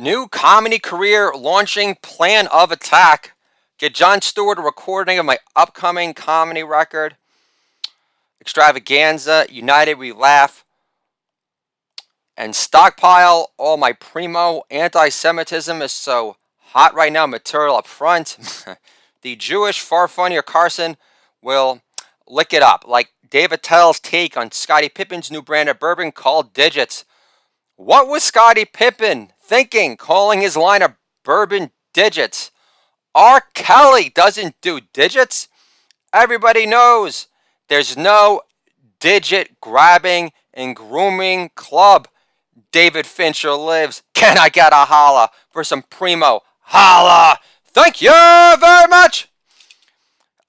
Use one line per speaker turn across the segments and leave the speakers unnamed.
New comedy career launching plan of attack. Get Jon Stewart a recording of my upcoming comedy record. Extravaganza, United We Laugh. And stockpile all my primo anti-Semitism is so hot right now material up front. The Jewish far funnier Carson will lick it up like Dave Attell's take on Scottie Pippen's new brand of bourbon called Digits. What was Scottie Pippen thinking calling his line of bourbon Digits? R. Kelly doesn't do digits. Everybody knows there's no digit grabbing and grooming club. David Fincher lives. Can I get a holla for some primo? Holla! Thank you very much!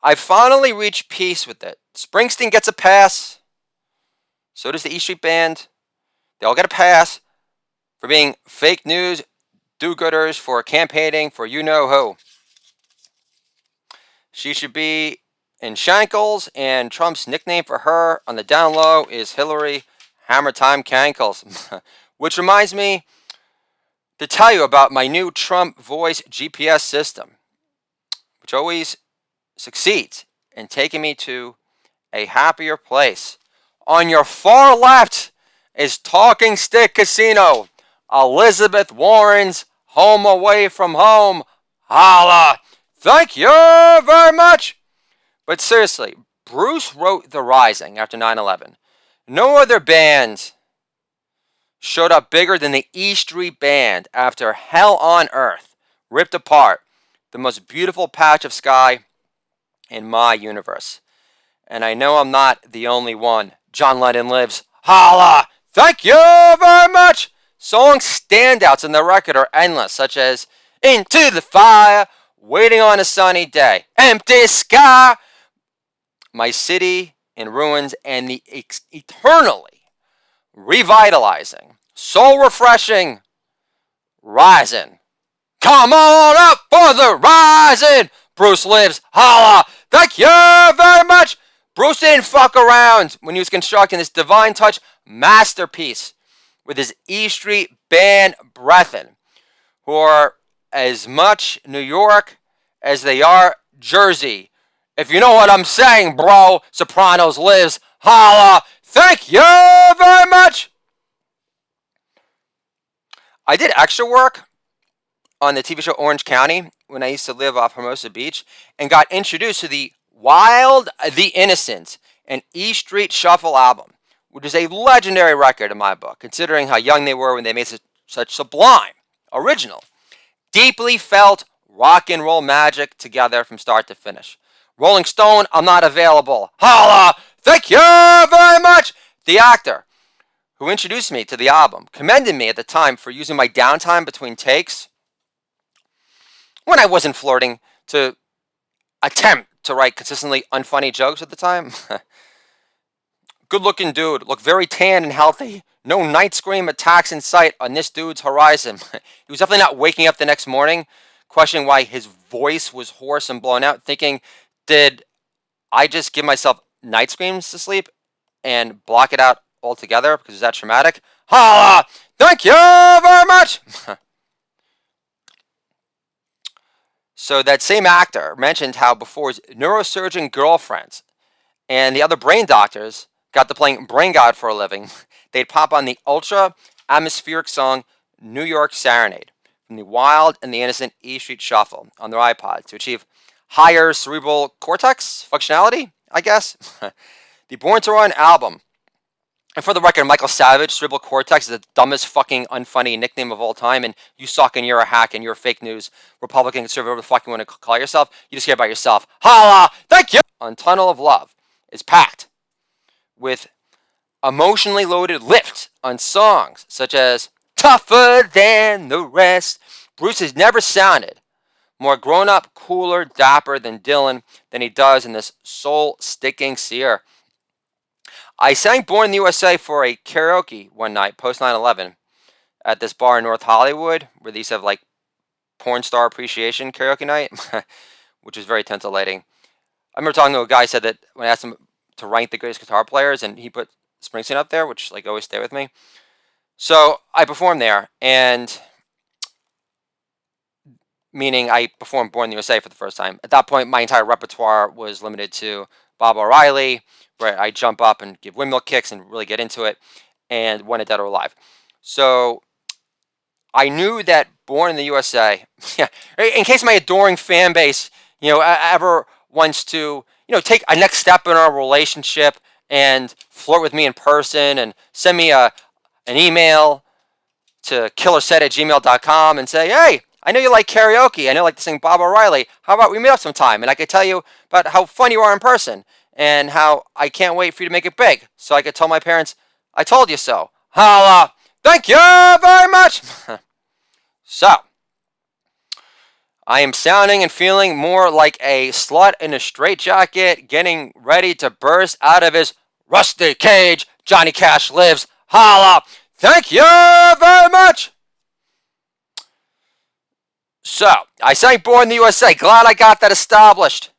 I finally reached peace with it. Springsteen gets a pass. So does the E Street Band. They all get a pass for being fake news do-gooders, for campaigning for you-know-who. She should be in shankles, and Trump's nickname for her on the down low is Hillary Hammer Time Cankles. Which reminds me to tell you about my new Trump voice GPS system, which always succeeds in taking me to a happier place. On your far left is Talking Stick Casino, Elizabeth Warren's home away from home. Holla! Thank you very much! But seriously, Bruce wrote The Rising after 9/11. No other band showed up bigger than the E Street Band after Hell on Earth ripped apart the most beautiful patch of sky in my universe. And I know I'm not the only one. John Lennon lives. Holla! Thank you very much! Song standouts in the record are endless, such as Into the Fire, Waiting on a Sunny Day, Empty Sky, My City in Ruins, and the eternally revitalizing, soul refreshing Rising. Come on up for the Rising! Bruce lives. Holla! Thank you very much! Bruce didn't fuck around when he was constructing this Divine Touch masterpiece with his E Street Band brethren, who are as much New York as they are Jersey. If you know what I'm saying, bro. Sopranos lives. Holla! Thank you very much! I did extra work on the TV show Orange County when I used to live off Hermosa Beach and got introduced to the Wild the Innocent, an E Street Shuffle album, which is a legendary record in my book, considering how young they were when they made such sublime, original, deeply felt rock and roll magic together from start to finish. Rolling Stone, I'm not available. Holla! Thank you very much! The actor who introduced me to the album commended me at the time for using my downtime between takes when I wasn't flirting to attempt to write consistently unfunny jokes at the time. Good looking dude, looked very tan and healthy. No night scream attacks in sight on this dude's horizon. He was definitely not waking up the next morning questioning why his voice was hoarse and blown out, thinking, did I just give myself night screams to sleep and block it out altogether because it's that traumatic? Holla! Thank you very much! So that same actor mentioned how before his neurosurgeon girlfriends and the other brain doctors got to playing Brain God for a living, they'd pop on the ultra atmospheric song New York Serenade from the Wild and the Innocent E Street Shuffle on their iPod to achieve higher cerebral cortex functionality, I guess. The Born to Run album. And for the record, Michael Savage, cerebral cortex, is the dumbest fucking unfunny nickname of all time, and you suck and you're a hack and you're fake news, Republican, conservative, whatever the fuck you want to call yourself, you just care about yourself. Holla! Thank you! On Tunnel of Love is packed with emotionally loaded lift on songs such as Tougher Than the Rest. Bruce has never sounded more grown-up, cooler, dapper than Dylan than he does in this soul-sticking seer. I sang Born in the USA for a karaoke one night, post 9/11, at this bar in North Hollywood, where they used to have, like, porn star appreciation karaoke night, which was very titillating. I remember talking to a guy who said that when I asked him to rank the greatest guitar players, and he put Springsteen up there, which, like, always stay with me. So I performed there, and meaning I performed Born in the USA for the first time. At that point, my entire repertoire was limited to Bob O'Reilly, where I jump up and give windmill kicks and really get into it, and When a Dead or Alive. So I knew that Born in the USA, in case my adoring fan base, ever wants to, take a next step in our relationship and flirt with me in person and send me an email to killerset@gmail.com and say, hey, I know you like karaoke. I know you like to sing Bob O'Reilly. How about we meet up sometime? And I could tell you about how fun you are in person and how I can't wait for you to make it big. So I could tell my parents, I told you so. Holla! Thank you very much! So, I am sounding and feeling more like a slut in a straitjacket getting ready to burst out of his rusty cage. Johnny Cash lives. Holla! Thank you very much! So, I sang Born in the USA. Glad I got that established.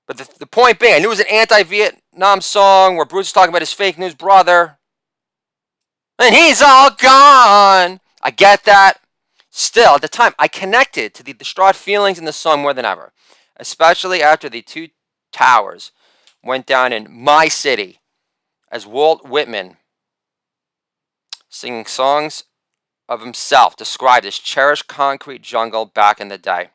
But the point being, I knew it was an anti-Vietnam song where Bruce was talking about his fake news brother. And he's all gone. I get that. Still, at the time, I connected to the distraught feelings in the song more than ever. Especially after the two towers went down in my city as Walt Whitman, singing songs of himself, described his cherished concrete jungle back in the day.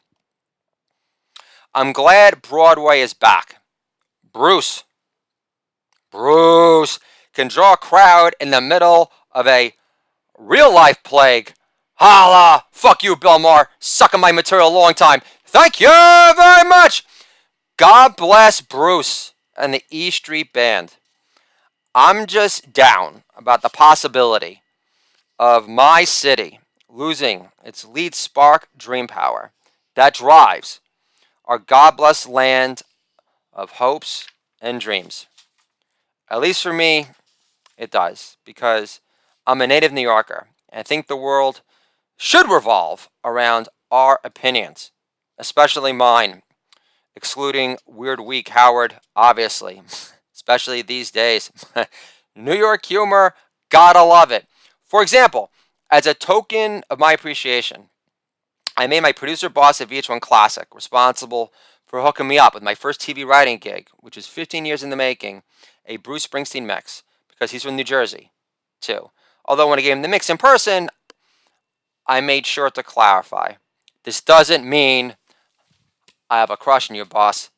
I'm glad Broadway is back. Bruce can draw a crowd in the middle of a real-life plague. Holla! Fuck you, Bill Maher. Sucking my material a long time. Thank you very much! God bless Bruce and the E Street Band. I'm just down about the possibility of my city losing its lead spark, dream power, that drives our God-blessed land of hopes and dreams. At least for me, it does, because I'm a native New Yorker, and I think the world should revolve around our opinions, especially mine, excluding Weird Week Howard, obviously, especially these days. New York humor, gotta love it. For example, as a token of my appreciation, I made my producer boss at VH1 Classic responsible for hooking me up with my first TV writing gig, which is 15 years in the making, a Bruce Springsteen mix, because he's from New Jersey, too. Although when I gave him the mix in person, I made sure to clarify. This doesn't mean I have a crush on you, boss.